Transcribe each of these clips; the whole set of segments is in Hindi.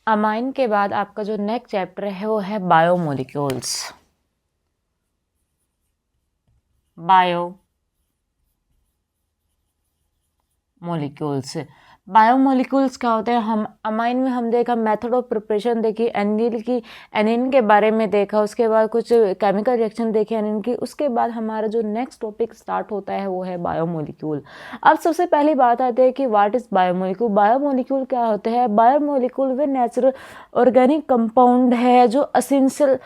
अमाइन के बाद आपका जो नेक्स्ट चैप्टर है वो है बायोमोलिक्यूल्स। बायोमोलिक्यूल्स क्या होते हैं? हम अमाइन में हम देखा मेथड ऑफ प्रिपरेशन देखी, एनिन के बारे में देखा, उसके बाद कुछ केमिकल रिएक्शन देखे एनिन की। उसके बाद हमारा जो नेक्स्ट टॉपिक स्टार्ट होता है वो है बायोमोलिक्यूल। अब सबसे पहली बात आती है कि व्हाट इज बायोमोलिक्यूल। बायोमोलिक्यूल क्या होते हैं? बायोमोलिक्यूल वे नेचुरल ऑर्गेनिक कंपाउंड है जो एसेंशियल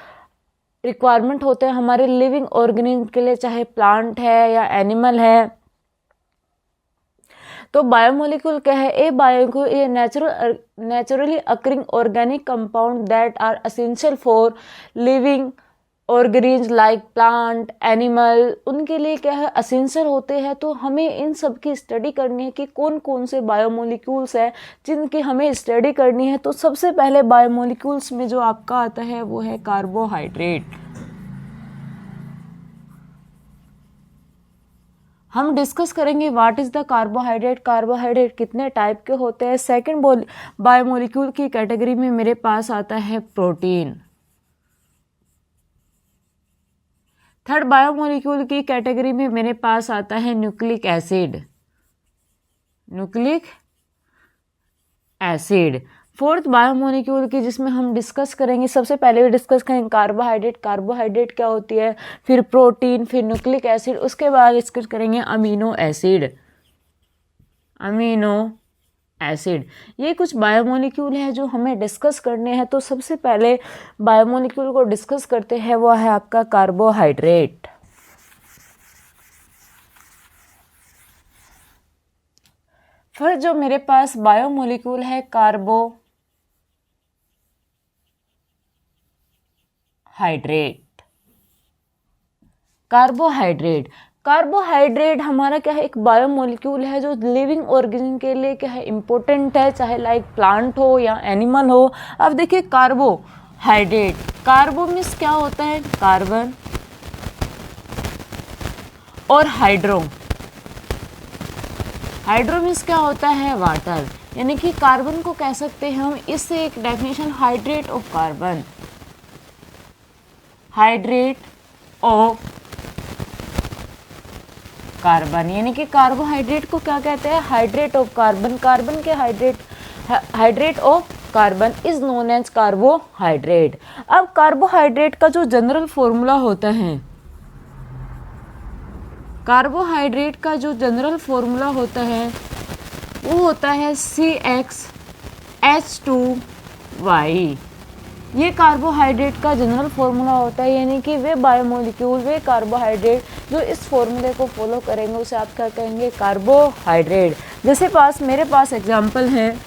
रिक्वायरमेंट होते हैं हमारे लिविंग ऑर्गेनिज्म के लिए, चाहे प्लांट है या एनिमल है। तो बायोमोलिक्यूल क्या है? ये naturally occurring organic compound that are essential for living organism like plant animal, उनके लिए क्या है? एसेंशियल होते हैं। तो हमें इन सब की स्टडी करनी है कि कौन कौन से बायोमोलिक्यूल्स है जिनकी हमें स्टडी करनी है। तो सबसे पहले बायोमोलिक्यूल्स में जो आपका आता है वो है कार्बोहाइड्रेट। हम डिस्कस करेंगे what is the carbohydrate, carbohydrate कितने टाइप के होते हैं। सेकंड बायोमोलिक्यूल की कैटेगरी में मेरे पास आता है प्रोटीन। थर्ड बायोमोलिक्यूल की कैटेगरी में मेरे पास आता है न्यूक्लिक एसिड। फोर्थ बायोमोलिक्यूल की जिसमें हम डिस्कस करेंगे, सबसे पहले डिस्कस करेंगे कार्बोहाइड्रेट क्या होती है, फिर प्रोटीन, फिर न्यूक्लिक एसिड, उसके बाद डिस्कस करेंगे अमीनो एसिड। ये कुछ बायोमोलिक्यूल है जो हमें डिस्कस करने हैं। तो सबसे पहले बायोमोलिक्यूल को डिस्कस करते हैं, वो है आपका कार्बोहाइड्रेट। फिर जो मेरे पास बायोमोलिक्यूल है कार्बोहाइड्रेट हमारा क्या है? एक बायोमोलिक्यूल है जो लिविंग ऑर्गेनिज्म के लिए क्या है? इंपॉर्टेंट है, चाहे लाइक प्लांट हो या एनिमल हो। अब देखिए कार्बो मीन्स क्या होता है? कार्बन, और हाइड्रो मीन्स क्या होता है? वाटर। यानी कि कार्बन को कह सकते हैं हम, इससे एक डेफिनेशन हाइड्रेट ऑफ कार्बन, यानी कि कार्बोहाइड्रेट को क्या कहते हैं? Hydrate of carbon. कार्बन के hydrate of carbon is known as carbohydrate. अब कार्बोहाइड्रेट का जो जनरल फॉर्मूला होता है, वो होता है CxH2Y। ये कार्बोहाइड्रेट का जनरल फॉर्मूला होता है, यानी कि वे बायोमोलिक्यूल, वे कार्बोहाइड्रेट जो इस फॉर्मूले को फॉलो करेंगे उसे आप क्या कहेंगे? कार्बोहाइड्रेट। जैसे मेरे पास एग्जांपल है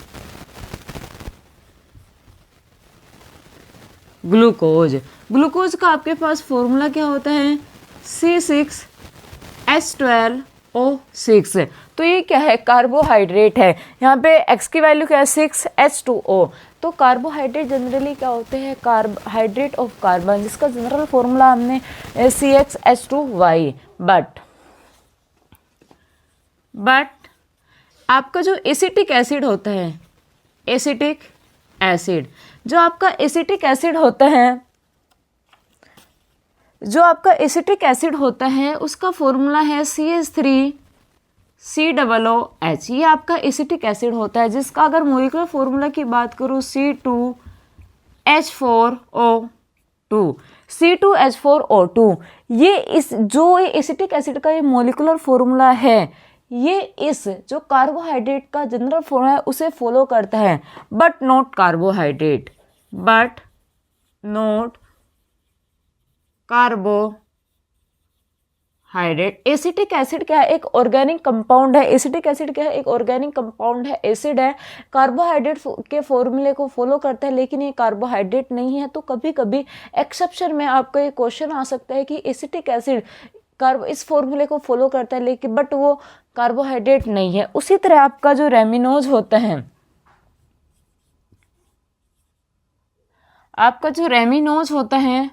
ग्लूकोज का आपके पास फॉर्मूला क्या होता है? C6H12O6। तो ये क्या है? कार्बोहाइड्रेट है। यहाँ पे X की वैल्यू क्या है? 6H2O। तो कार्बोहाइड्रेट जनरली क्या होते हैं? हाइड्रेट ऑफ कार्बन, जिसका जनरल फॉर्मूला हमने CxH2Y। बट आपका जो एसिटिक एसिड होता है, जो आपका एसिटिक एसिड होता है उसका फॉर्मूला है CH3COOH। ये आपका एसिटिक एसिड होता है, जिसका अगर मॉलिक्यूलर फॉर्मूला की बात करूँ C2H4O2। ये एसिटिक एसिड का ये मॉलिक्यूलर फॉर्मूला है, ये इस जो कार्बोहाइड्रेट का जनरल फॉर्मूला है उसे फॉलो करता है, but not carbohydrate. Acetic acid क्या है? एक ऑर्गेनिक कंपाउंड है। एसिड है, कार्बोहाइड्रेट के फॉर्मूले को फॉलो करता है, लेकिन ये कार्बोहाइड्रेट नहीं है। तो कभी कभी एक्सेप्शन में आपका ये क्वेश्चन आ सकता है कि एसिटिक एसिड इस फॉर्मूले को फॉलो करता है लेकिन बट वो कार्बोहाइड्रेट नहीं है। उसी तरह आपका जो रेमिनोज होता है,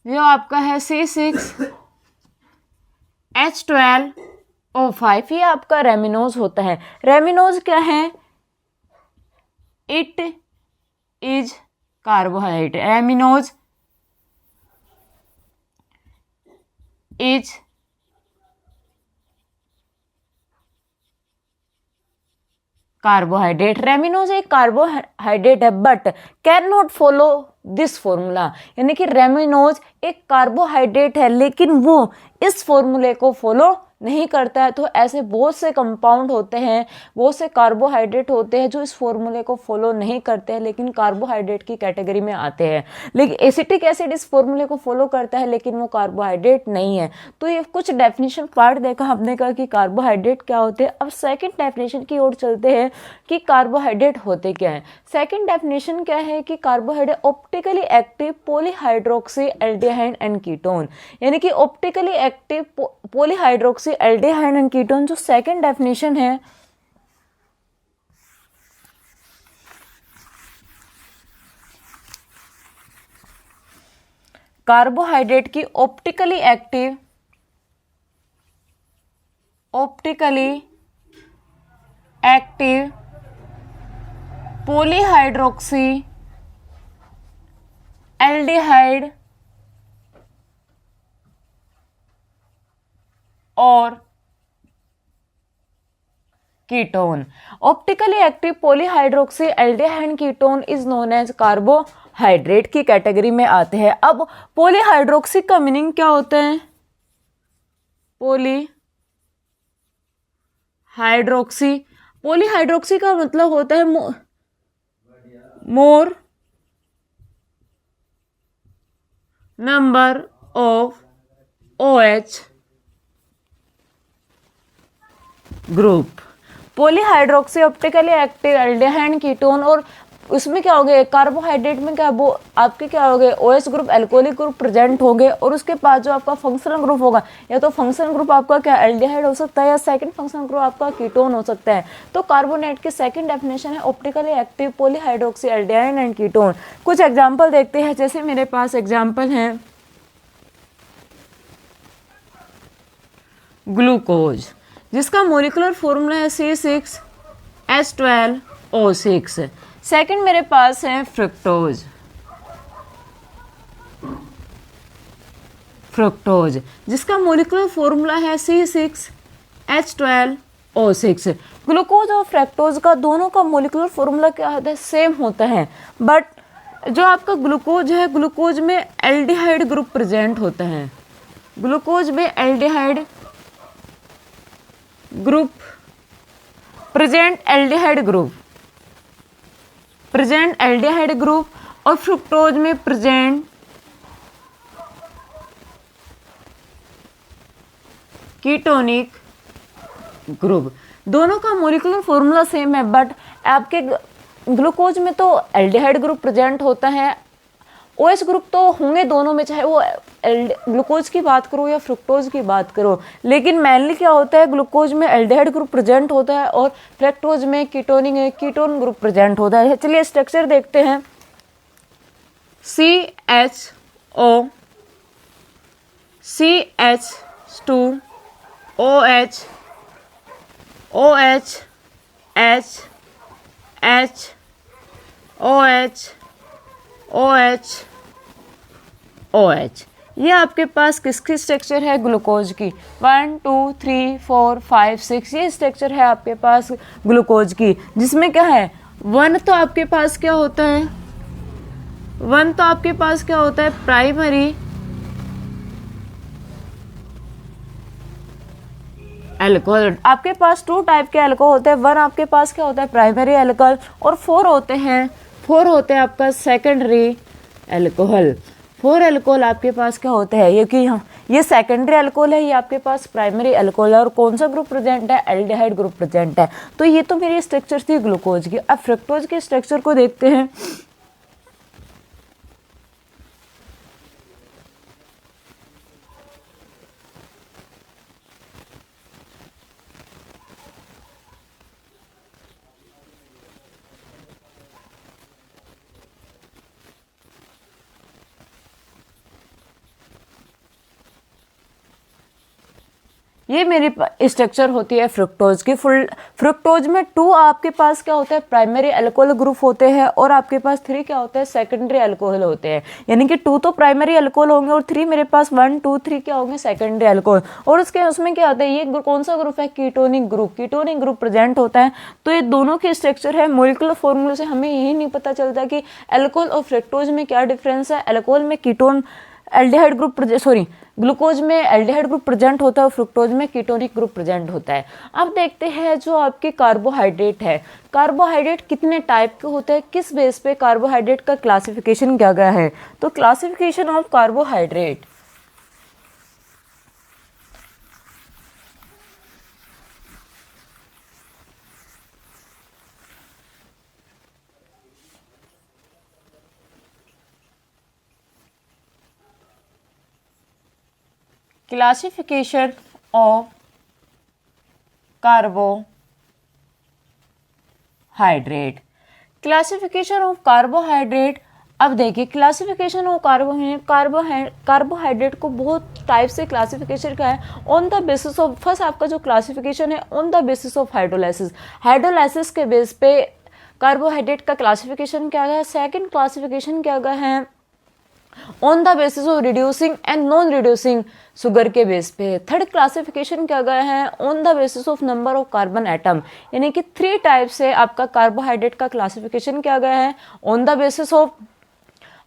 वो आपका है C6H12O5। ये आपका रेमिनोज होता है। रेमिनोज क्या है? इट इज कार्बोहाइड्रेट, एमिनोज इज कार्बोहाइड्रेट। रेमिनोज एक कार्बोहाइड्रेट है but can not follow this formula, यानी कि रेमिनोज एक कार्बोहाइड्रेट है लेकिन वो इस फॉर्मूले को फॉलो नहीं करता है। तो ऐसे बहुत से कंपाउंड होते हैं, बहुत से कार्बोहाइड्रेट होते हैं जो इस फॉर्मूले को फॉलो नहीं करते हैं लेकिन कार्बोहाइड्रेट की कैटेगरी में आते हैं। लेकिन एसिटिक एसिड इस फॉर्मूले को फॉलो करता है लेकिन वो कार्बोहाइड्रेट नहीं है। तो ये कुछ डेफिनेशन पार्ट देखा हमने, कहा कि कार्बोहाइड्रेट क्या होते हैं। अब सेकेंड डेफिनेशन की ओर चलते हैं कि कार्बोहाइड्रेट होते क्या है। सेकेंड डेफिनेशन क्या है कि carbohydrate optically active polyhydroxy aldehyde and ketone, यानी कि optically active polyhydroxy aldehyde and ketone जो सेकंड डेफिनेशन है, कार्बोहाइड्रेट की ऑप्टिकली एक्टिव पॉलीहाइड्रोक्सी एल्डिहाइड और ketone. Optically active polyhydroxy aldehyde ketone is known as carbohydrate की कैटेगरी में आते हैं। अब पॉलीहाइड्रोक्सी का मीनिंग क्या होता है? पॉलीहाइड्रोक्सी का मतलब होता है मोर number of OH group. Polyhydroxy optically active aldehyde ketone, और उसमें क्या हो गए, कार्बोहाइड्रेट में क्या वो आपके क्या हो गए, OH group alcoholic group present होंगे और उसके बाद जो आपका फंक्शनल ग्रुप होगा, या तो फंक्शनल ग्रुप आपका क्या एल्डिहाइड हो सकता है या सेकंड फंक्शनल ग्रुप आपका कीटोन हो सकता है। तो कार्बोनेट की सेकंड डेफिनेशन है optically active polyhydroxy aldehyde and ketone. कुछ एग्जाम्पल देखते हैं, जैसे मेरे पास एग्जाम्पल है ग्लूकोज जिसका मोलिकुलर फॉर्मूला है C6H12O6। सेकंड मेरे पास है फ्रुक्टोज जिसका मोलिकुलर फॉर्मूला है C6H12O6। ग्लूकोज और फ्रक्टोज का दोनों का मोलिकुलर फॉर्मूला क्या होता है, सेम होता है, बट जो आपका ग्लूकोज है, ग्लूकोज में एल्डिहाइड ग्रुप प्रेजेंट होता है। ग्लूकोज में aldehyde group present aldehyde group और फ्रुक्टोज में प्रेजेंट कीटोनिक ग्रुप। दोनों का मॉलिक्यूलर फॉर्मूला सेम है, बट आपके ग्लूकोज में तो एल्डिहाइड ग्रुप प्रेजेंट होता है, OH ग्रुप तो होंगे दोनों में, चाहे वो ग्लूकोज की बात करो या फ्रुक्टोज की बात करो, लेकिन मेनली क्या होता है, ग्लूकोज में एल्डिहाइड ग्रुप प्रेजेंट होता है और फ्रक्टोज में कीटोन ग्रुप प्रेजेंट होता है। चलिए स्ट्रक्चर देखते हैं। CH2 OH OH H H OH OH OH, ये आपके पास किसकी स्ट्रक्चर है, ग्लूकोज की। 1 2 3 4 5 6 ये स्ट्रक्चर है आपके पास ग्लूकोज की, जिसमें क्या है, वन तो आपके पास क्या होता है, प्राइमरी एल्कोहल। आपके पास 2 टाइप के एल्कोहल होते हैं, वन आपके पास क्या होता है, प्राइमरी एल्कोहल, और 4 होते हैं आपका सेकेंडरी एल्कोहल। 4 एल्कोहल आपके पास क्या होते हैं, ये सेकेंडरी एल्कोहल है, ये आपके पास प्राइमरी एल्कोहल है, और कौन सा ग्रुप प्रेजेंट है, एल्डिहाइड ग्रुप प्रेजेंट है। तो ये तो मेरी स्ट्रक्चर थी ग्लूकोज की। अब फ्रक्टोज के स्ट्रक्चर को देखते हैं। ये मेरी स्ट्रक्चर होती है फ्रुक्टोज की। फुल फ्रुक्टोज में 2 आपके पास क्या होता है, प्राइमरी अल्कोहल ग्रुप होते हैं, और आपके पास 3 क्या होता है, सेकेंडरी अल्कोहल होते हैं। यानी कि 2 तो प्राइमरी अल्कोहल होंगे और 3 मेरे पास 1 2 3 क्या होंगे, सेकेंडरी अल्कोहल। और उसमें क्या होता है, ये कौन सा ग्रुप है, ketonic group. Ketonic group present होता है। तो ये दोनों की स्ट्रक्चर है। मोलिकुलर फॉर्मूले से हमें यही नहीं पता चलता कि अल्कोहल और फ्रुक्टोज में क्या डिफरेंस है। अल्कोहल में कीटोन एल्डिहाइड ग्रुप ग्लूकोज में एल्डिहाइड ग्रुप प्रेजेंट होता है और फ्रुक्टोज में कीटोनिक ग्रुप प्रेजेंट होता है। अब देखते हैं जो आपके कार्बोहाइड्रेट है, कार्बोहाइड्रेट कितने टाइप के होते हैं, किस बेस पे कार्बोहाइड्रेट का क्लासिफिकेशन किया गया है। तो classification of carbohydrate, classification of carbohydrate, classification of carbohydrate. अब देखिए क्लासिफिकेशन ऑफ कार्बोहाइड्रेट को बहुत टाइप से क्लासिफिकेशन का है। On the basis of, first आपका जो क्लासिफिकेशन है on the basis of hydrolysis, hydrolysis के बेस पे कार्बोहाइड्रेट का क्लासिफिकेशन किया गया है। सेकंड क्लासिफिकेशन किया गया है on the basis of reducing and non reducing sugar के बेस पे। थर्ड क्लासिफिकेशन किया गया है on the basis of number of carbon atom, यानी कि 3 टाइप से आपका कार्बोहाइड्रेट का क्लासिफिकेशन किया गया है। On the basis of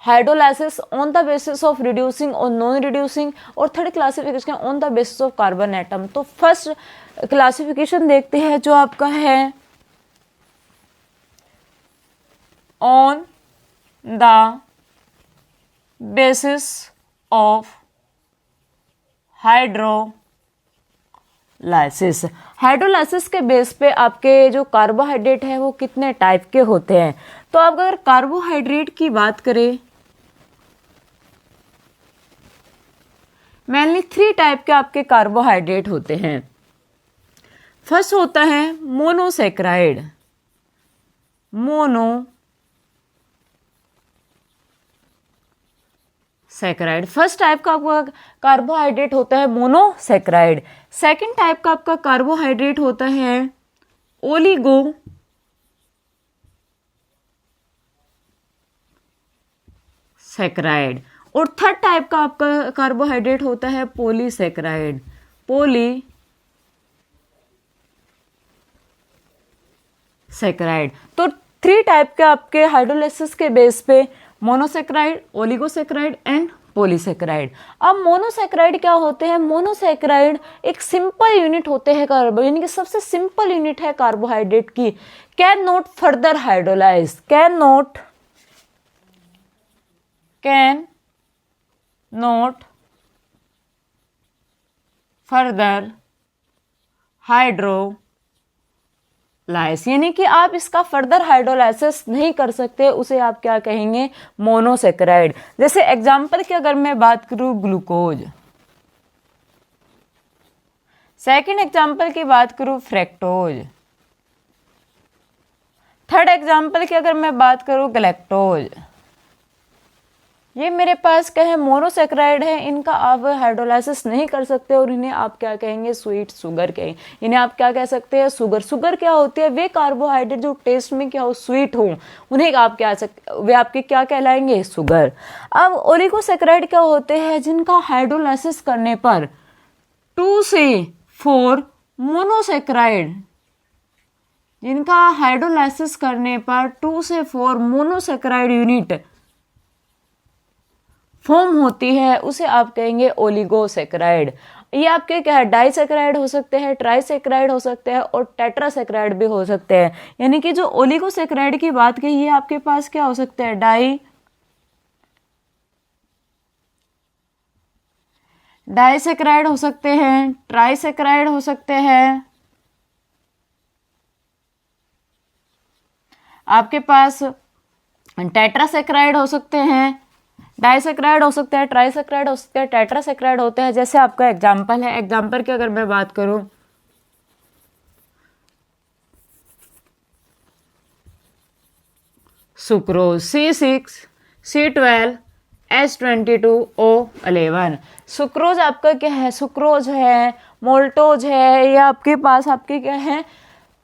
hydrolysis, on the basis of reducing और नॉन रिड्यूसिंग, और third classification on the basis of carbon atom. तो फर्स्ट क्लासिफिकेशन देखते हैं जो आपका है on the basis of hydrolysis. Hydrolysis के बेस पे आपके जो कार्बोहाइड्रेट है वो कितने टाइप के होते हैं। तो आप अगर कार्बोहाइड्रेट की बात करें, मेनली 3 टाइप के आपके कार्बोहाइड्रेट होते हैं। फर्स्ट होता है मोनोसेक्राइड, सेक्राइड। फर्स्ट टाइप का आपका कार्बोहाइड्रेट होता है मोनोसेक्राइड। सेकंड टाइप का आपका कार्बोहाइड्रेट होता है ओलिगो सेक्राइड, और थर्ड टाइप का आपका कार्बोहाइड्रेट होता है पॉलीसेक्राइड, पॉलीसेक्राइड। तो 3 टाइप के आपके हाइड्रोलाइसिस के बेस पे मोनोसेक्राइड, ओलिगोसेक्राइड एंड पॉलीसेक्राइड। अब मोनोसेक्राइड क्या होते हैं, मोनोसेक्राइड एक सिंपल यूनिट होते हैं कार्बो, यानी कि सबसे सिंपल यूनिट है कार्बोहाइड्रेट की। Can not further hydrolyse, can not further hydrolyse, यानी कि आप इसका फर्दर हाइड्रोलाइसिस नहीं कर सकते, उसे आप क्या कहेंगे, मोनोसेक्राइड। जैसे एग्जांपल की अगर मैं बात करूं ग्लूकोज, सेकंड एग्जांपल की बात करूं फ्रैक्टोज, थर्ड एग्जांपल की अगर मैं बात करूं गैलेक्टोज। ये मेरे पास क्या है, मोनोसेक्राइड है, इनका आप हाइड्रोलाइसिस नहीं कर सकते और इन्हें आप क्या कहेंगे, स्वीट शुगर कहेंगे। इन्हें आप क्या कह सकते हैं, शुगर। शुगर क्या होती है, वे कार्बोहाइड्रेट जो टेस्ट में क्या हो, स्वीट हो, उन्हें आप क्या वे आपके क्या कहलाएंगे, शुगर। अब ओलिगोसेक्राइड क्या होते हैं, जिनका हाइड्रोलाइसिस करने पर 2 से 4 मोनोसेक्राइड, जिनका हाइड्रोलाइसिस करने पर 2 से 4 मोनोसेक्राइड यूनिट फॉर्म होती है, उसे आप कहेंगे ओलिगोसेक्राइड। ये आपके क्या है, डाइसेक्राइड हो सकते हैं, ट्राइसेक्राइड हो सकते हैं और टेट्रासेक्राइड भी हो सकते हैं। यानी कि जो ओलिगोसेक्राइड की बात की, ये आपके पास क्या हो सकते हैं, डाइसेक्राइड हो सकते हैं, ट्राइसेक्राइड हो सकते हैं, आपके पास टेट्रासेक्राइड हो सकते हैं, डाइसेक्राइड हो सकते हैं, ट्राइसेक्राइड हो सकते हैं, टेट्रासेक्राइड होते हैं। जैसे आपका एग्जांपल है, एग्जांपल की अगर मैं बात करूं, sucrose C6 C12 H22O11। Sucrose आपका क्या है, सुक्रोज है मोल्टोज है, या आपके पास आपके क्या है,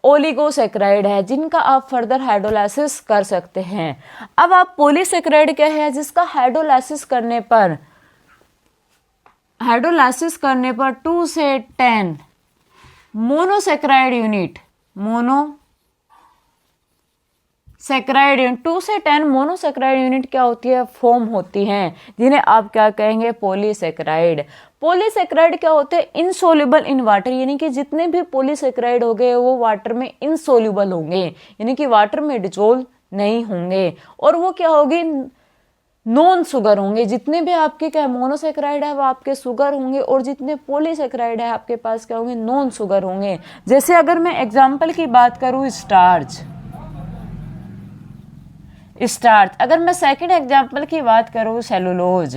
ओलिगोसेक्राइड है, जिनका आप फर्दर हाइड्रोलाइसिस कर सकते हैं। अब आप पॉलीसेक्राइड क्या है, जिसका हाइड्रोलाइसिस करने पर 2 से 10 मोनोसेक्राइड यूनिट, 2 से 10 मोनोसेक्राइड यूनिट क्या होती है, फॉर्म होती हैं, जिन्हें आप क्या कहेंगे, पॉलीसेक्राइड। पॉलीसेक्राइड क्या होते हैं, इनसोल्यूबल इन वाटर, यानी कि जितने भी पॉलीसेक्राइड हो गए वो वाटर में इनसोल्यूबल होंगे, यानी कि वाटर में डिसॉल्व नहीं होंगे, और वो क्या होगी, नॉन शुगर होंगे। जितने भी आपके क्या मोनोसेक्राइड है वो आपके शुगर होंगे, और जितने पॉलीसेक्राइड है आपके पास क्या होंगे, नॉन शुगर होंगे। जैसे अगर मैं एग्जाम्पल की बात करूं, स्टार्च, अगर मैं सेकंड एग्जाम्पल की बात करूं, सेलुलोज,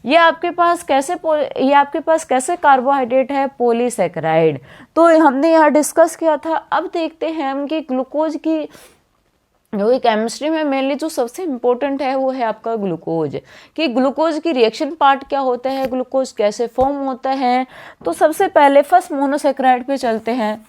ये आपके पास कैसे कार्बोहाइड्रेट है, पॉलीसेक्राइड। तो हमने यहाँ डिस्कस किया था। अब देखते हैं हम कि ग्लूकोज की जो केमिस्ट्री में मेनली जो सबसे इम्पोर्टेंट है वो है आपका ग्लूकोज, कि ग्लूकोज की रिएक्शन पार्ट क्या होता है, ग्लूकोज कैसे फॉर्म होता है। तो सबसे पहले फर्स्ट मोनोसेक्राइड पे चलते हैं।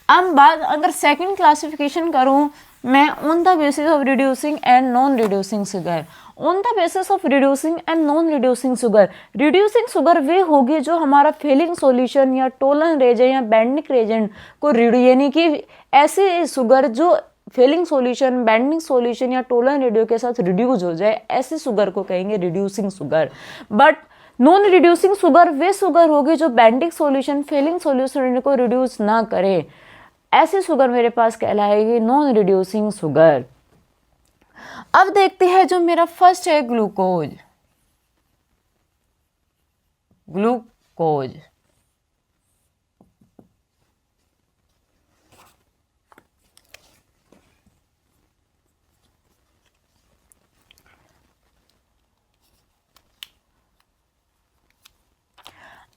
अब बात अगर सेकंड क्लासिफिकेशन करूं मैं, on the basis of reducing and non reducing sugar. On the basis of reducing and non reducing sugar, reducing sugar वे होगी जो हमारा फेलिंग सॉल्यूशन या टोलन रेजेंट या बैंडिक रेजेंट को यानी कि ऐसे शुगर जो फेलिंग सॉल्यूशन, बैंडिंग सॉल्यूशन या टोलन रेडियो के साथ रिड्यूस हो जाए, ऐसे शुगर को कहेंगे reducing sugar. But non reducing sugar वे शुगर होगी जो बैंडिक सॉल्यूशन, फेलिंग सॉल्यूशन को रिड्यूस ना करे, ऐसी शुगर मेरे पास कहलाएगी नॉन रिड्यूसिंग शुगर। अब देखते हैं जो मेरा फर्स्ट है ग्लूकोज।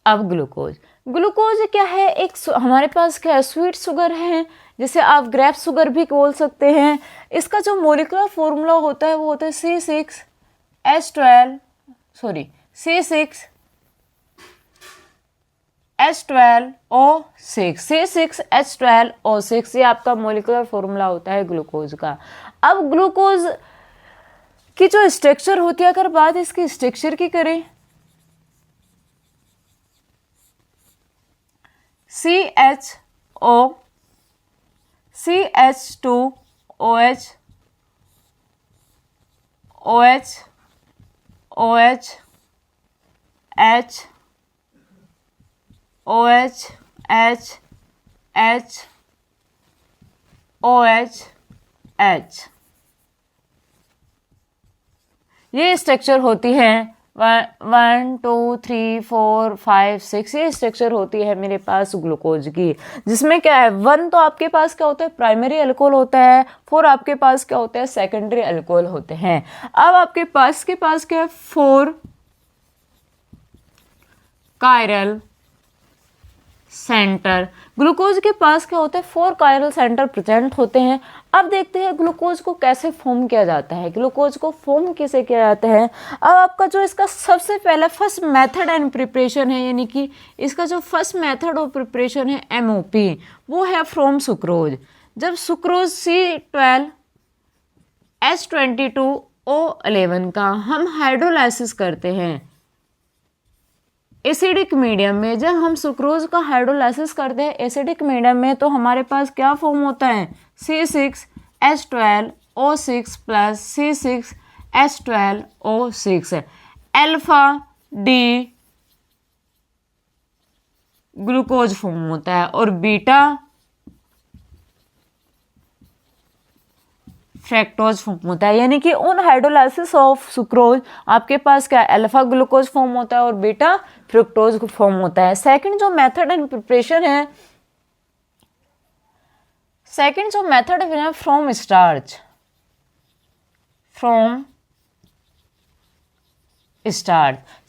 अब ग्लूकोज क्या है, एक हमारे पास क्या है, स्वीट शुगर है, जिसे आप ग्रेप शुगर भी बोल सकते हैं। इसका जो मोलिकुलर फॉर्मूला होता है वो होता है C6H12O6, ये आपका मोलिकुलर फॉर्मूला होता है ग्लूकोज का। अब ग्लूकोज की जो स्ट्रक्चर होती है, अगर बात इसकी स्ट्रक्चर की करें, CH2OH ये स्ट्रक्चर होती है 1 2 3 4 5 6, ये स्ट्रक्चर होती है मेरे पास ग्लूकोज की, जिसमें क्या है 1 तो आपके पास क्या होता है, प्राइमरी अल्कोहल होता है, 4 आपके पास क्या होता है, सेकेंडरी अल्कोहल होते हैं। अब आपके पास क्या है, 4 कायरल सेंटर। ग्लूकोज के पास क्या होता है, 4 कायरल सेंटर प्रेजेंट होते हैं। अब देखते हैं ग्लूकोज को कैसे फॉर्म किया जाता है, ग्लूकोज को फॉर्म कैसे किया जाता है। अब आपका जो इसका सबसे पहला फर्स्ट मेथड एंड प्रिपरेशन है, यानी कि इसका जो फर्स्ट मेथड ऑफ प्रिपरेशन है MOP, वो है फ्रॉम सुक्रोज। जब सुक्रोज C12H22O11 का हम हाइड्रोलाइसिस करते हैं एसिडिक मीडियम में, जब हम सुक्रोज का हाइड्रोलाइसिस करते हैं एसिडिक मीडियम में, तो हमारे पास क्या फॉर्म होता है, C6H12O6 plus C6H12O6, alpha D glucose form होता है और बीटा फ्रैक्टोज फॉर्म होता है। यानी कि ऑन हाइड्रोलाइसिस ऑफ सुक्रोज आपके पास क्या अल्फा ग्लूकोज फॉर्म होता है और बीटा फ्रुक्टोज फॉर्म होता है। सेकंड जो मेथड एंड प्रिपरेशन है, फ्रॉम स्टार्च।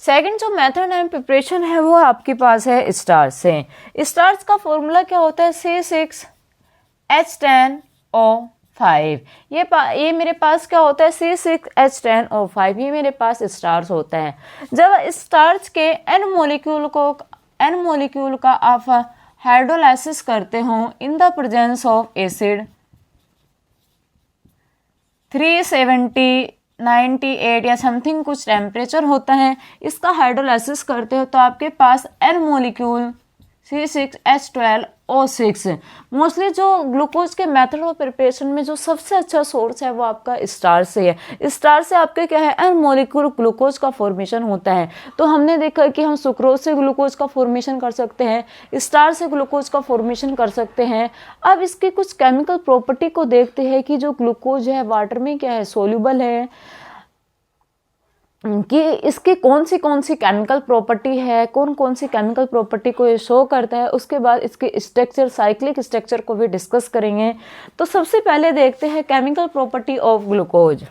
सेकंड जो मेथड एंड प्रिपरेशन है वो आपके पास है स्टार्च से। स्टार्च का फॉर्मूला क्या होता है, C6H10O 5। ये मेरे पास क्या होता है C6H10O5, ये मेरे पास स्टार्च होता है। जब स्टार्च के एन मॉलिक्यूल का आप हाइड्रोलाइसिस करते हो इन द प्रेजेंस ऑफ एसिड 370 98 या समथिंग कुछ टेम्परेचर होता है, इसका हाइड्रोलाइसिस करते हो तो आपके पास एन मॉलिक्यूल C6H12O6। मोस्टली जो ग्लूकोज के मेथड ऑफ प्रिपरेशन में जो सबसे अच्छा सोर्स है वो आपका स्टार्च से है। स्टार्च से आपके क्या है, एन मॉलिक्यूल ग्लूकोज का फॉर्मेशन होता है। तो हमने देखा कि हम सुक्रोज से ग्लूकोज का फॉर्मेशन कर सकते हैं, स्टार्च से ग्लूकोज का फॉर्मेशन कर सकते हैं। अब इसकी कुछ केमिकल प्रॉपर्टी को देखते हैं कि जो ग्लूकोज है वाटर में क्या है, सोल्यूबल है, कि इसकी कौन सी केमिकल प्रॉपर्टी है, कौन सी केमिकल प्रॉपर्टी को ये शो करता है। उसके बाद इसके स्ट्रक्चर, साइक्लिक स्ट्रक्चर को भी डिस्कस करेंगे। तो सबसे पहले देखते हैं chemical property of glucose.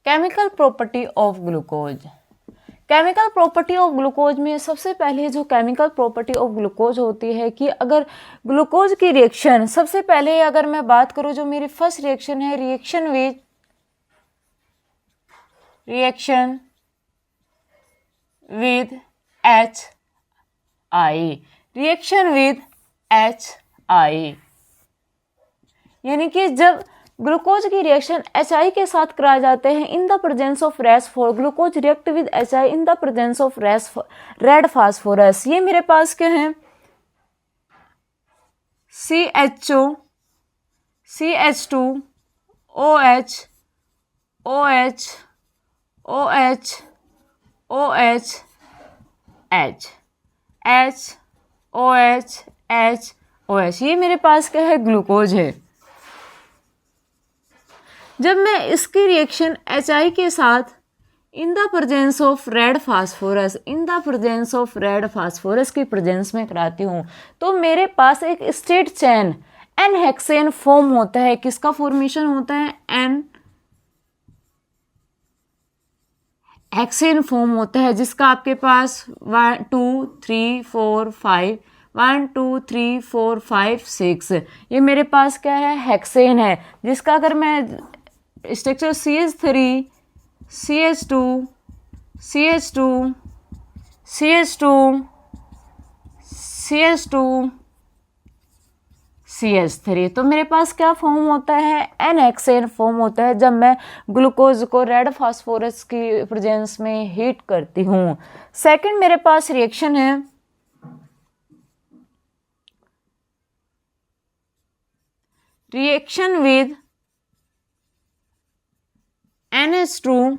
Chemical property of glucose. Chemical property of glucose में सबसे पहले जो केमिकल प्रॉपर्टी ऑफ ग्लूकोज होती है कि अगर ग्लूकोज की रिएक्शन, सबसे पहले अगर मैं बात करूं जो मेरी फर्स्ट रिएक्शन है, रिएक्शन विद HI, यानी कि जब ग्लूकोज की रिएक्शन HI के साथ कराए जाते हैं इन the presence of red glucose react with HI in the presence of red phosphorus. ये मेरे पास क्या है, CH2OH ये मेरे पास क्या है, ग्लूकोज है। जब मैं इसकी रिएक्शन HI के साथ in the presence of red phosphorus की प्रेजेंस में कराती हूँ तो मेरे पास एक straight chain n hexane form होता है। किसका फॉर्मेशन होता है, एन हेक्सेन फॉर्म होता है, जिसका आपके पास 1 2 3 4 5 1 2 3 4 5 6 ये मेरे पास क्या है, हेक्सेन है। जिसका अगर मैं structure CH3 CH2 CH2 CH2 CH2 CH3 तो मेरे पास क्या फॉर्म होता है, एन हेक्सेन फॉर्म होता है जब मैं ग्लूकोज को रेड फास्फोरस की प्रेजेंस में हीट करती हूँ। सेकंड मेरे पास रिएक्शन है reaction with NH2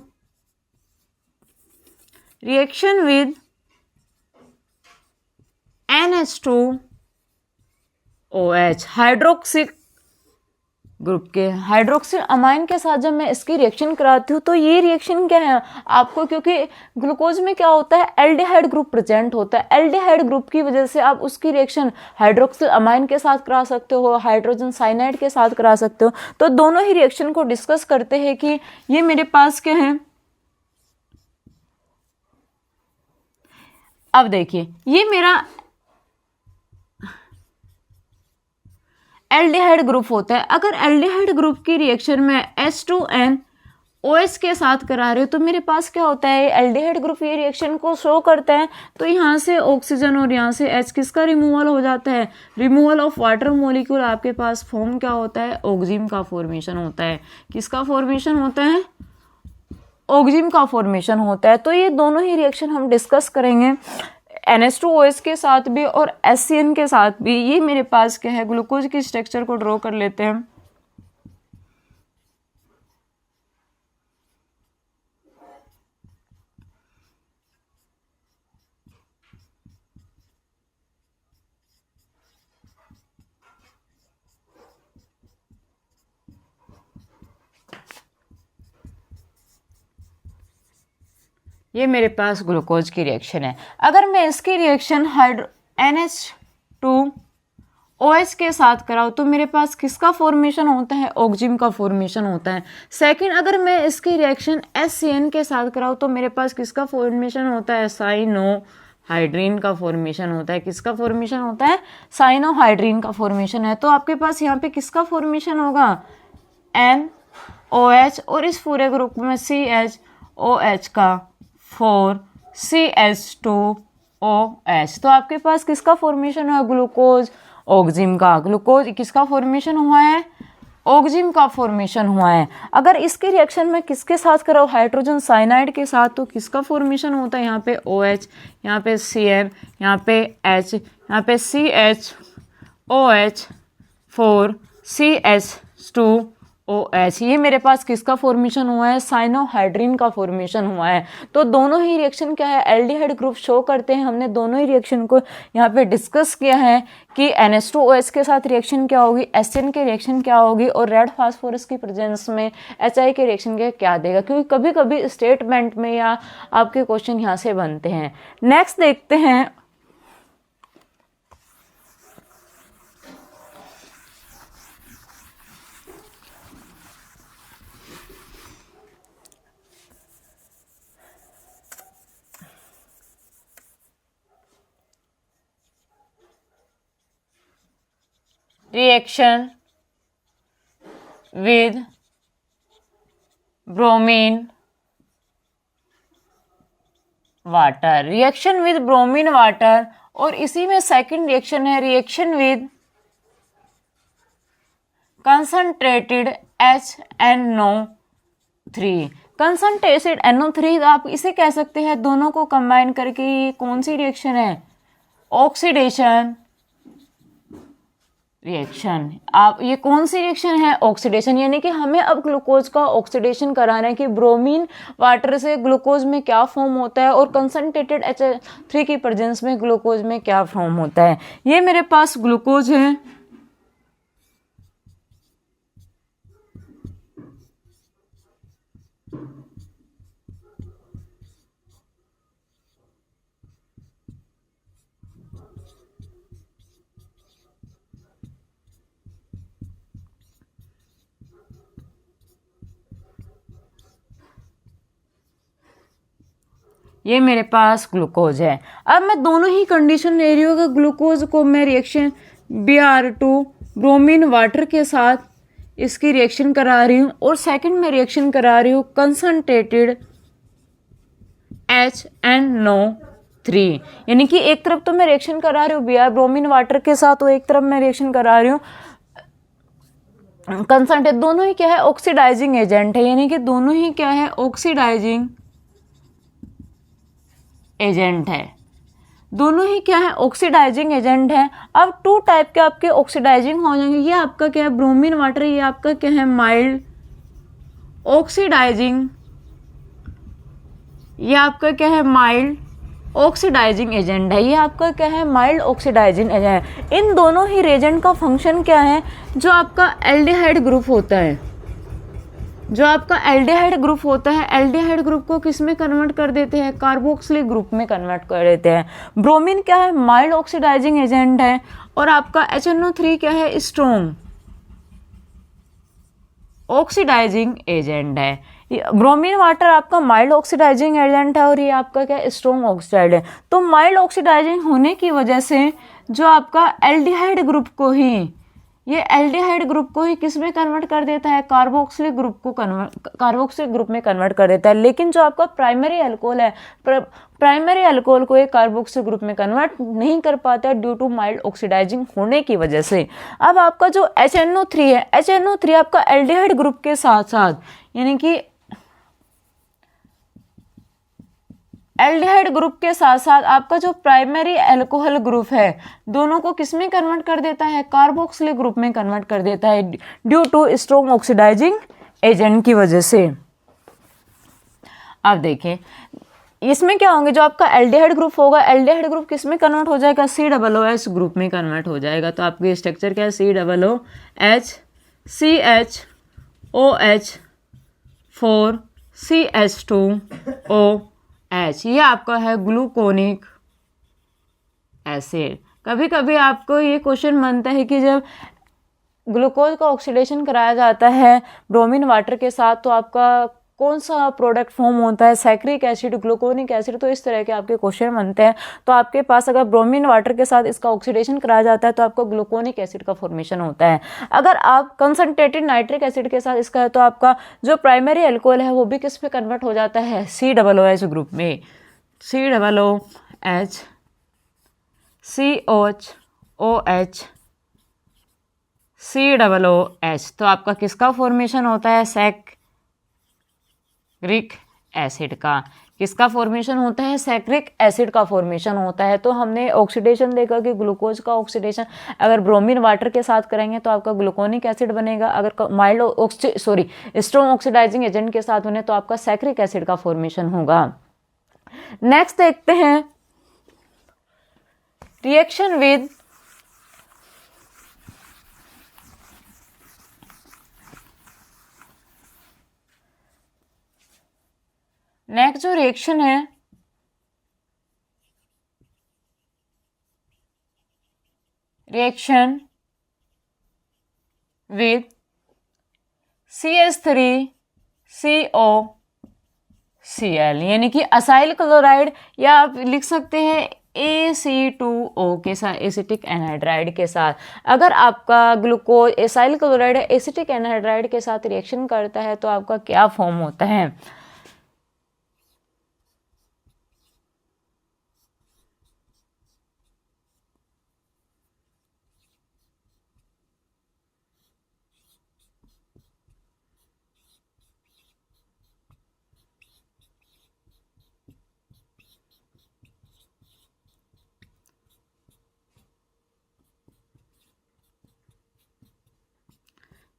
NH2OH hydroxyl group के हाइड्रोक्सिल अमाइन के साथ जब मैं इसकी रिएक्शन कराती हूँ तो ये रिएक्शन क्या है आपको, क्योंकि ग्लूकोज में क्या होता है, एल्डिहाइड ग्रुप प्रेजेंट होता है। एल्डिहाइड ग्रुप की वजह से आप उसकी रिएक्शन हाइड्रोक्सिल अमाइन के साथ करा सकते हो, हाइड्रोजन साइनाइड के साथ करा सकते हो। तो दोनों ही रिएक्शन को डिस्कस करते हैं कि ये मेरे पास क्या है। अब देखिए ये मेरा एल्डिहाइड ग्रुप होता है। अगर एल्डिहाइड ग्रुप की रिएक्शन में H2NOH के साथ करा रहे हो तो मेरे पास क्या होता है, एल्डिहाइड ग्रुप ये रिएक्शन को शो करता है। तो यहाँ से ऑक्सीजन और यहाँ से H किसका रिमूवल हो जाता है, रिमूवल ऑफ वाटर मॉलिक्यूल। आपके पास फॉर्म क्या होता है, ऑक्जिम का फॉर्मेशन होता है। किसका फॉर्मेशन होता है, ऑक्जिम का फॉर्मेशन होता है। तो ये दोनों ही रिएक्शन हम डिस्कस करेंगे NH2OH के साथ भी और HCN के साथ भी। ये मेरे पास क्या है, ग्लूकोज की स्ट्रक्चर को ड्रॉ कर लेते हैं। ये मेरे पास ग्लूकोज की रिएक्शन है। अगर मैं इसकी रिएक्शन NH2OH के साथ कराऊँ तो मेरे पास किसका फॉर्मेशन होता है? ऑक्जिम का फॉर्मेशन होता है। सेकंड, अगर मैं इसकी रिएक्शन HCN के साथ कराऊँ तो मेरे पास किसका फॉर्मेशन होता है? साइनोहाइड्रीन का फॉर्मेशन होता है। किसका फॉर्मेशन होता है? साइनोहाइड्रीन का फॉर्मेशन है। तो आपके पास यहाँ पे किसका फॉर्मेशन होगा? NOH और इस पूरे ग्रुप में CHOH का 4CH2OH। तो आपके पास किसका फॉर्मेशन हुआ? ग्लूकोज ऑक्जिम का। ग्लूकोज किसका फॉर्मेशन हुआ है? ऑक्जिम का फॉर्मेशन हुआ है। अगर इसकी रिएक्शन में किसके साथ कराओ? हाइड्रोजन साइनाइड के साथ, तो किसका फॉर्मेशन होता है? यहाँ पे OH, यहाँ पे CN, यहाँ पे H, यहाँ पे CHOH 4CH2OH। ये मेरे पास किसका फॉर्मेशन हुआ है? साइनोहाइड्रीन का फॉर्मेशन हुआ है। तो दोनों ही रिएक्शन क्या है? एल्डिहाइड ग्रुप शो करते हैं। हमने दोनों ही रिएक्शन को यहाँ पे डिस्कस किया है कि NH2OH के साथ रिएक्शन क्या होगी, HN की रिएक्शन क्या होगी, और रेड फास्फोरस की प्रेजेंस में HI के रिएक्शन क्या देगा, क्योंकि कभी कभी स्टेटमेंट में या आपके क्वेश्चन यहाँ से बनते हैं। नेक्स्ट देखते हैं, reaction with bromine water। Reaction with bromine water, और इसी में सेकंड रिएक्शन है reaction with concentrated HNO3। Concentrated NO3 आप इसे कह सकते हैं, दोनों को कंबाइन करके ये कौन सी रिएक्शन है? Oxidation reaction. आप ये कौन सी रिएक्शन है? ऑक्सीडेशन। यानी कि हमें अब ग्लूकोज का ऑक्सीडेशन कराना है कि ब्रोमीन वाटर से ग्लूकोज में क्या फॉर्म होता है और कंसंट्रेटेड H3 की प्रेजेंस में ग्लूकोज में क्या फॉर्म होता है। ये मेरे पास ग्लूकोज है, ये मेरे पास ग्लूकोज है। अब मैं दोनों ही कंडीशन ले रही हूँ। ग्लूकोज को मैं रिएक्शन Br2 ब्रोमीन वाटर के साथ इसकी रिएक्शन करा रही हूँ, और सेकंड में रिएक्शन करा रही हूँ कंसंट्रेटेड HNO3। यानी कि एक तरफ तो मैं रिएक्शन करा रही हूँ Br ब्रोमीन वाटर के साथ, तो एक तरफ मैं रिएक्शन करा रही हूँ कंसंट्रेट। दोनों ही क्या है? ऑक्सीडाइजिंग एजेंट है। यानी कि दोनों ही क्या है? ऑक्सीडाइजिंग एजेंट है। दोनों ही क्या है? ऑक्सीडाइजिंग एजेंट है। अब टू टाइप के आपके ऑक्सीडाइजिंग हो जाएंगे। ये आपका क्या है? Bromine water. ये आपका क्या है? Mild oxidizing. ये आपका क्या है? माइल्ड ऑक्सीडाइजिंग एजेंट है। ये आपका क्या है? Mild oxidising agent. इन दोनों ही रिएजेंट का फंक्शन क्या है? जो आपका एल्डिहाइड ग्रुप होता है, जो आपका एल्डिहाइड ग्रुप होता है, एल्डिहाइड ग्रुप को किस में कन्वर्ट कर देते हैं? कार्बोक्सिलिक ग्रुप में कन्वर्ट कर देते हैं। ब्रोमीन क्या है? माइल्ड ऑक्सीडाइजिंग एजेंट है, और आपका HNO3 क्या है? स्ट्रॉन्ग ऑक्सीडाइजिंग एजेंट है। ब्रोमीन वाटर आपका माइल्ड ऑक्सीडाइजिंग एजेंट है, और ये आपका क्या? स्ट्रॉन्ग ऑक्साइड है। तो माइल्ड ऑक्सीडाइजिंग होने की वजह से जो आपका एल्डिहाइड ग्रुप को ही, ये एल्डिहाइड ग्रुप को ही किस में कन्वर्ट कर देता है? कार्बोक्सिलिक ग्रुप में कन्वर्ट कर देता है। लेकिन जो आपका प्राइमरी अल्कोहल है, प्राइमरी अल्कोहल को ये कार्बोक्सिलिक ग्रुप में कन्वर्ट नहीं कर पाता है ड्यू टू माइल्ड ऑक्सीडाइजिंग होने की वजह से। अब आपका जो HNO3 है, HNO3 आपका एल्डिहाइड ग्रुप के साथ साथ, यानी कि एल्डिहाइड ग्रुप के साथ साथ आपका जो प्राइमरी अल्कोहल ग्रुप है, दोनों को किस में कन्वर्ट कर देता है? कार्बोक्सिलिक ग्रुप में कन्वर्ट कर देता है due to strong oxidizing agent की वजह से। अब देखें इसमें क्या होंगे? जो आपका एल्डिहाइड ग्रुप होगा, एल्डिहाइड ग्रुप किस में कन्वर्ट हो जाएगा? COOH ग्रुप में कन्वर्ट हो जाएगा। तो आपकी स्ट्रक्चर क्या है? COOH CHOH 4CH2O एच, ये आपका है ग्लूकोनिक एसिड। कभी कभी आपको ये क्वेश्चन बनता है कि जब ग्लूकोज का ऑक्सीडेशन कराया जाता है ब्रोमीन वाटर के साथ तो आपका कौन सा प्रोडक्ट फॉर्म होता है, सैक्रिक एसिड, ग्लूकोनिक एसिड। तो इस तरह के आपके क्वेश्चन बनते हैं। तो आपके पास अगर ब्रोमीन वाटर के साथ इसका ऑक्सीडेशन कराया जाता है तो आपको ग्लूकोनिक एसिड का फॉर्मेशन होता है। अगर आप कंसनट्रेटेड नाइट्रिक एसिड के साथ इसका है तो आपका जो प्राइमरी अल्कोहल है वो भी किस में कन्वर्ट हो जाता है, COOH ग्रुप में, COOH, COOH, COOH। तो आपका किसका फॉर्मेशन होता है, सैक्रिक एसिड का। किसका फॉर्मेशन होता है, सैक्रिक एसिड का फॉर्मेशन होता है। तो हमने ऑक्सीडेशन देखा कि ग्लूकोज का ऑक्सीडेशन अगर ब्रोमीन वाटर के साथ करेंगे तो आपका ग्लूकोनिक एसिड बनेगा, अगर माइल्ड स्ट्रॉन्ग ऑक्सीडाइजिंग एजेंट के साथ होने तो आपका सैक्रिक एसिड का फॉर्मेशन होगा। नेक्स्ट देखते हैं रिएक्शन विद नेक्स्ट जो रिएक्शन है रिएक्शन विद CH3COCl यानी कि असाइल क्लोराइड, या आप लिख सकते हैं AC2O के साथ, एसिटिक एनहाइड्राइड के साथ। अगर आपका glucose acyl chloride acetic anhydride के साथ रिएक्शन करता है तो आपका क्या फॉर्म होता है।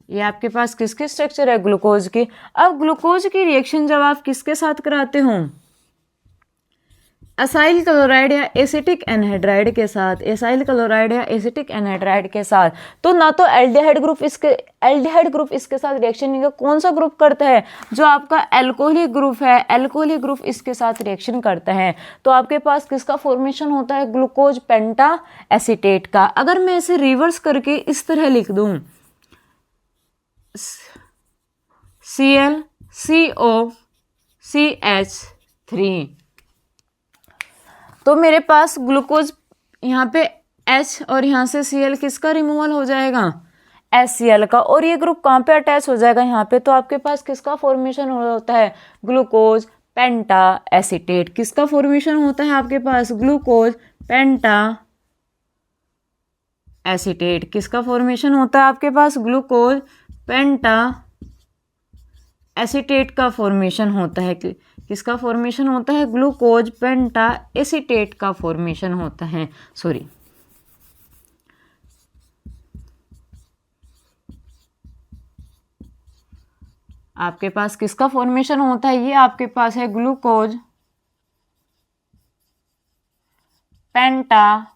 ये आपके पास किसकी स्ट्रक्चर है, ग्लूकोज की। अब ग्लूकोज की रिएक्शन जब आप किसके साथ कराते हो, असाइल क्लोराइड या एसिटिक एनहाइड्राइड के साथ, एसाइल क्लोराइड या एसिटिक एनहाइड्राइड के साथ, तो ना तो एल्डिहाइड ग्रुप इसके साथ रिएक्शन नहीं करता। कौन सा ग्रुप करता है, जो आपका एल्कोहलिक ग्रुप है, एल्कोहलिक ग्रुप इसके साथ रिएक्शन करता है। तो आपके पास किसका फॉर्मेशन होता है, ग्लूकोज पेंटा एसीटेट का। अगर मैं इसे रिवर्स करके इस तरह लिख दूं, ClCOCH3, तो मेरे पास ग्लूकोज यहाँ पे H और यहाँ से Cl किसका रिमूवल हो जाएगा, HCl का, और ये ग्रुप कहाँ पे अटैच हो जाएगा, यहाँ पे। तो आपके पास किसका फॉर्मेशन होता है, ग्लूकोज पेंटा एसीटेट। किसका फॉर्मेशन होता है आपके पास, ग्लूकोज पेंटा एसीटेट। किसका फॉर्मेशन होता है आपके पास, ग्लूकोज पेंटा एसीटेट का फॉर्मेशन होता है। किसका फॉर्मेशन होता है, ग्लूकोज पेंटा एसीटेट का फॉर्मेशन होता है। सॉरी, आपके पास किसका फॉर्मेशन होता है, ये आपके पास है ग्लूकोज पेंटा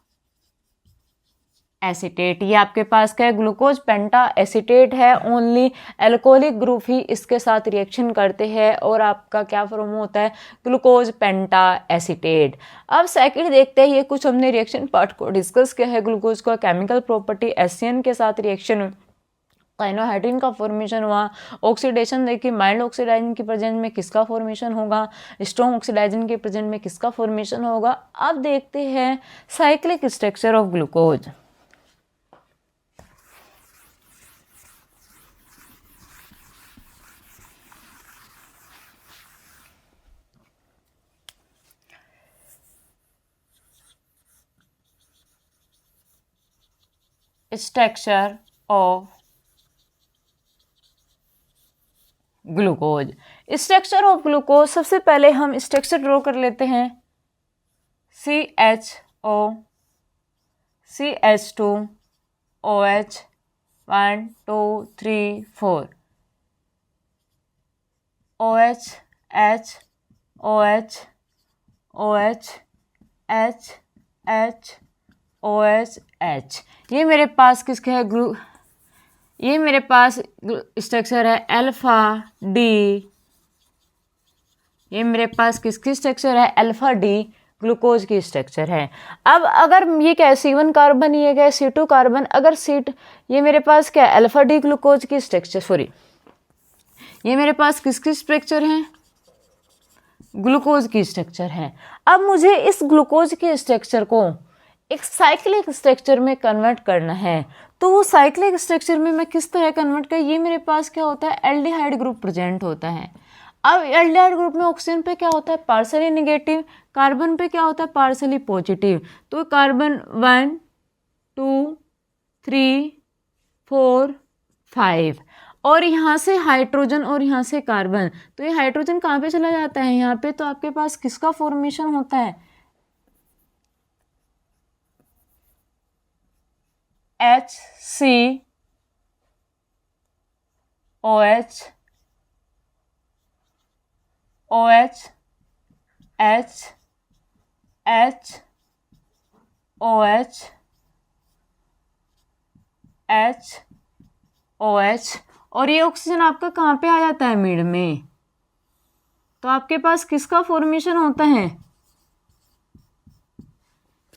एसीटेट। ये आपके पास क्या है, ग्लूकोज पेंटा एसीटेट है। ओनली एल्कोहलिक ग्रुप ही इसके साथ रिएक्शन करते हैं और आपका क्या फॉर्म होता है, ग्लूकोज पेंटा एसीटेट। अब सेकंड देखते हैं, ये कुछ हमने रिएक्शन पार्ट को डिस्कस किया है। ग्लूकोज का केमिकल प्रॉपर्टी, एससीएन के साथ रिएक्शन, काइनोहाइड्रिन का फॉर्मेशन हुआ, ऑक्सीडेशन देखिए, माइल्ड ऑक्सीडाइजन की प्रेजेंट में किसका फॉर्मेशन होगा, स्ट्रॉन्ग ऑक्सीडाइजन के प्रेजेंट में किसका फॉर्मेशन होगा। अब देखते हैं cyclic structure of glucose. Structure of glucose. Structure of glucose, सबसे पहले हम स्ट्रक्चर ड्रॉ कर लेते हैं। CHO, CH2, OH, 1 2 3 4, OH, H, OH, OH, H, H, OH, H। ये मेरे पास किसका है, ये मेरे पास स्ट्रक्चर है अल्फा डी, ये मेरे पास किसकी स्ट्रक्चर है, अल्फा डी ग्लूकोज की स्ट्रक्चर है। अब अगर ये क्या है, C1 कार्बन, ये क्या है C2 कार्बन, अगर ये मेरे पास क्या है, अल्फा डी ग्लूकोज की स्ट्रक्चर, सॉरी ये मेरे पास किसकी स्ट्रक्चर है, ग्लूकोज की स्ट्रक्चर है। अब मुझे इस ग्लूकोज के स्ट्रक्चर को एक साइक्लिक स्ट्रक्चर में कन्वर्ट करना है, तो वो साइक्लिक स्ट्रक्चर में मैं किस तरह कन्वर्ट कर, ये मेरे पास क्या होता है, एल्डिहाइड ग्रुप प्रेजेंट होता है। अब एल्डिहाइड ग्रुप में ऑक्सीजन पे क्या होता है, पार्सली नेगेटिव, कार्बन पे क्या होता है, पार्सली पॉजिटिव। तो कार्बन 1 2 3 4 5, और यहाँ से हाइड्रोजन और यहाँ से कार्बन, तो ये हाइड्रोजन कहाँ पे चला जाता है, यहाँ पे। तो आपके पास किसका फॉर्मेशन होता है, HCOH OH H H OH H OH, और ये ऑक्सीजन आपका कहाँ पे आ जाता है, मिड में। तो आपके पास किसका फॉर्मेशन होता है,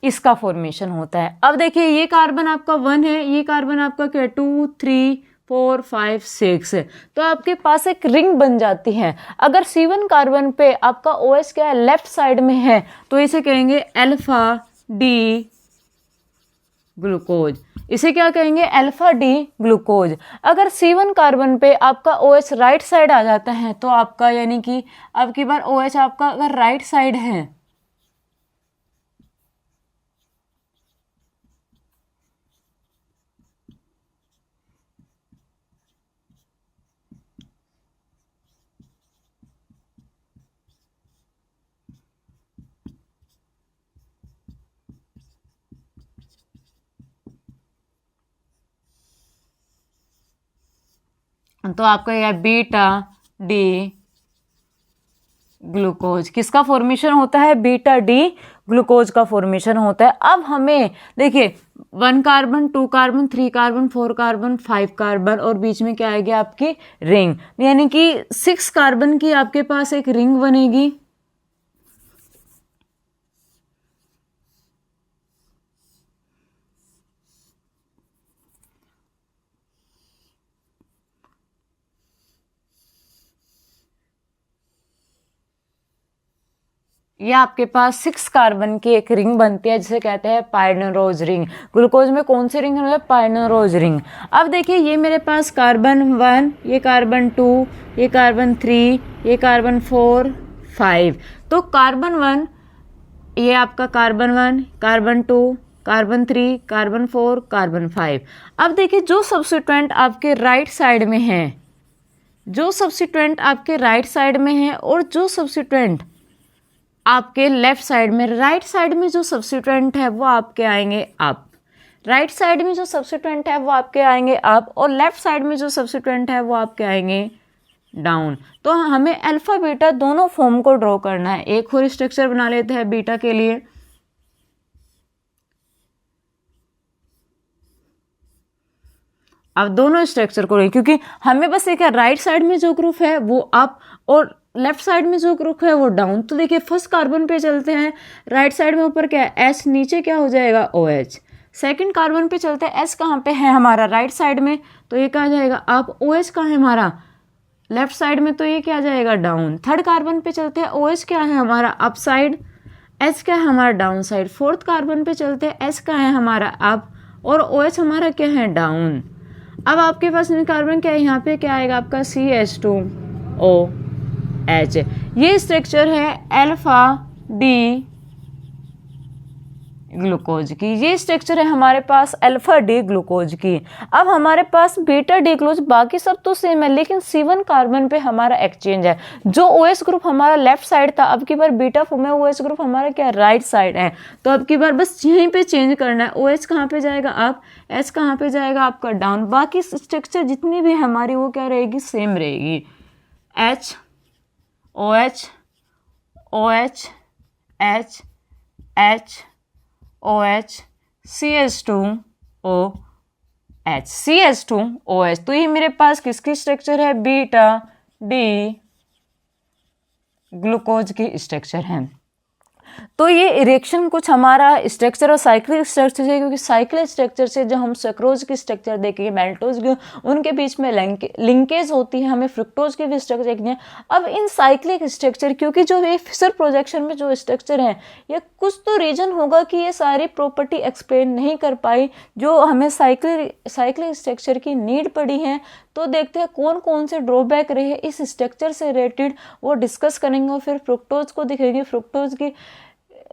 इसका फॉर्मेशन होता है। अब देखिए ये कार्बन आपका 1 है, ये कार्बन आपका क्या 2 3 4 5 6 है, तो आपके पास एक रिंग बन जाती है। अगर C1 कार्बन पे आपका OH क्या है, लेफ्ट साइड में है, तो इसे कहेंगे अल्फा डी ग्लूकोज, इसे क्या कहेंगे, अल्फा डी ग्लूकोज। अगर C1 कार्बन पे आपका OH राइट साइड आ जाता है, तो आपका यानी कि अब की बार OH आपका अगर राइट साइड है, तो आपका यह बीटा डी ग्लूकोज, किसका फॉर्मेशन होता है, बीटा डी ग्लूकोज का फॉर्मेशन होता है। अब हमें देखिए 1 carbon 2 carbon 3 carbon 4 carbon 5 carbon, और बीच में क्या आएगी आपकी रिंग, यानी कि 6 कार्बन की आपके पास एक रिंग बनेगी। ये आपके पास 6 कार्बन की एक रिंग बनती है, जिसे कहते हैं पाइनेरोज रिंग। ग्लूकोज में कौन सी रिंग है, पाइनेरोज रिंग। अब देखिए ये मेरे पास कार्बन 1, ये कार्बन 2, ये कार्बन 3, ये कार्बन 4 5, तो कार्बन 1 ये आपका carbon 1, carbon 2, carbon 3, carbon 4, carbon 5। अब देखिए जो सब्स्टिट्यूएंट आपके राइट साइड में है, जो सब्स्टिट्यूएंट आपके राइट साइड में है, और जो सब्स्टिट्यूएंट आपके लेफ्ट साइड में, राइट साइड में जो सब्स्टिट्यूएंट है वो आपके आएंगे अप, राइट साइड में जो सब्स्टिट्यूएंट है वो आपके आएंगे अप, और लेफ्ट साइड में जो सब्स्टिट्यूएंट है वो आपके आएंगे डाउन। तो हमें अल्फा बीटा दोनों फॉर्म को ड्रॉ करना है। एक और स्ट्रक्चर बना लेते हैं बीटा के लिए। अब दोनों स्ट्रक्चर को, क्योंकि हमें बस एक राइट साइड में जो ग्रुप है वो अप और लेफ्ट साइड में जो ग्रुप है वो डाउन। तो देखिए फर्स्ट कार्बन पे चलते हैं, राइट साइड में ऊपर क्या है H, नीचे क्या हो जाएगा OH। सेकंड कार्बन पे चलते हैं, S कहाँ पे है हमारा, राइट साइड में, तो ये क्या जाएगा अप। OH कहाँ है हमारा, लेफ्ट साइड में, तो ये क्या जाएगा डाउन। थर्ड कार्बन पे चलते हैं, OH क्या है हमारा अप साइड, H क्या है हमारा डाउन साइड। फोर्थ कार्बन पे चलते हैं, S क्या है हमारा अप, और OH हमारा क्या है डाउन। अब आपके पास कार्बन क्या है, यहाँ पे क्या आएगा आपका CH2OH। ये स्ट्रक्चर है अल्फा डी ग्लूकोज की, ये स्ट्रक्चर है हमारे पास अल्फा डी ग्लूकोज की। अब हमारे पास बीटा डी ग्लूकोज, बाकी सब तो सेम है, लेकिन C1 कार्बन पे हमारा एक्सचेंज है। जो OH ग्रुप हमारा लेफ्ट साइड था, अब की बार बीटा फॉर्म है, OH ग्रुप हमारा क्या राइट साइड है। तो अब की बार बस यहीं पे चेंज करना है, OH कहाँ पे जाएगा अप, H कहाँ पे जाएगा आपका डाउन। बाकी स्ट्रक्चर जितनी भी हमारी वो क्या रहेगी, सेम रहेगी। H OH OH H H OH CH2OH CH2OH। तो ये मेरे पास किसकी स्ट्रक्चर है, बीटा डी ग्लूकोज की स्ट्रक्चर है। तो ये रिएक्शन कुछ हमारा स्ट्रक्चर और साइक्लिक स्ट्रक्चर है, क्योंकि साइक्लिक स्ट्रक्चर से जो हम सक्रोज की स्ट्रक्चर देखेंगे, मेल्टोज की, उनके बीच में लिंकेज होती है, हमें फ्रुक्टोज की भी स्ट्रक्चर देखनी है। अब इन साइक्लिक स्ट्रक्चर, क्योंकि जो ये फिशर प्रोजेक्शन में जो स्ट्रक्चर है, ये कुछ तो रीजन होगा कि ये सारी प्रॉपर्टी एक्सप्लेन नहीं कर पाई जो हमें साइक्लिक स्ट्रक्चर की नीड पड़ी है। तो देखते हैं कौन कौन से ड्रॉबैक रहे इस स्ट्रक्चर से रिलेटेड, वो डिस्कस करेंगे। और फिर फ्रुक्टोज को दिखेंगे, फ्रुक्टोज की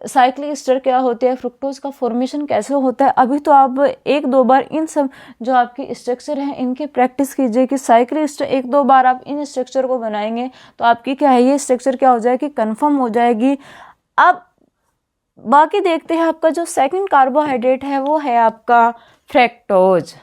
साइक्लिक स्टर क्या होती है, फ्रुक्टोज का फॉर्मेशन कैसे होता है। अभी तो आप एक दो बार इन सब जो आपकी स्ट्रक्चर है इनकी प्रैक्टिस कीजिए कि साइक्लिक स्टर एक दो बार आप इन स्ट्रक्चर को बनाएंगे तो आपकी क्या है, ये स्ट्रक्चर क्या हो जाएगी, कंफर्म हो जाएगी। अब बाकी देखते हैं, आपका जो सेकंड कार्बोहाइड्रेट है वो है आपका फ्रैक्टोज।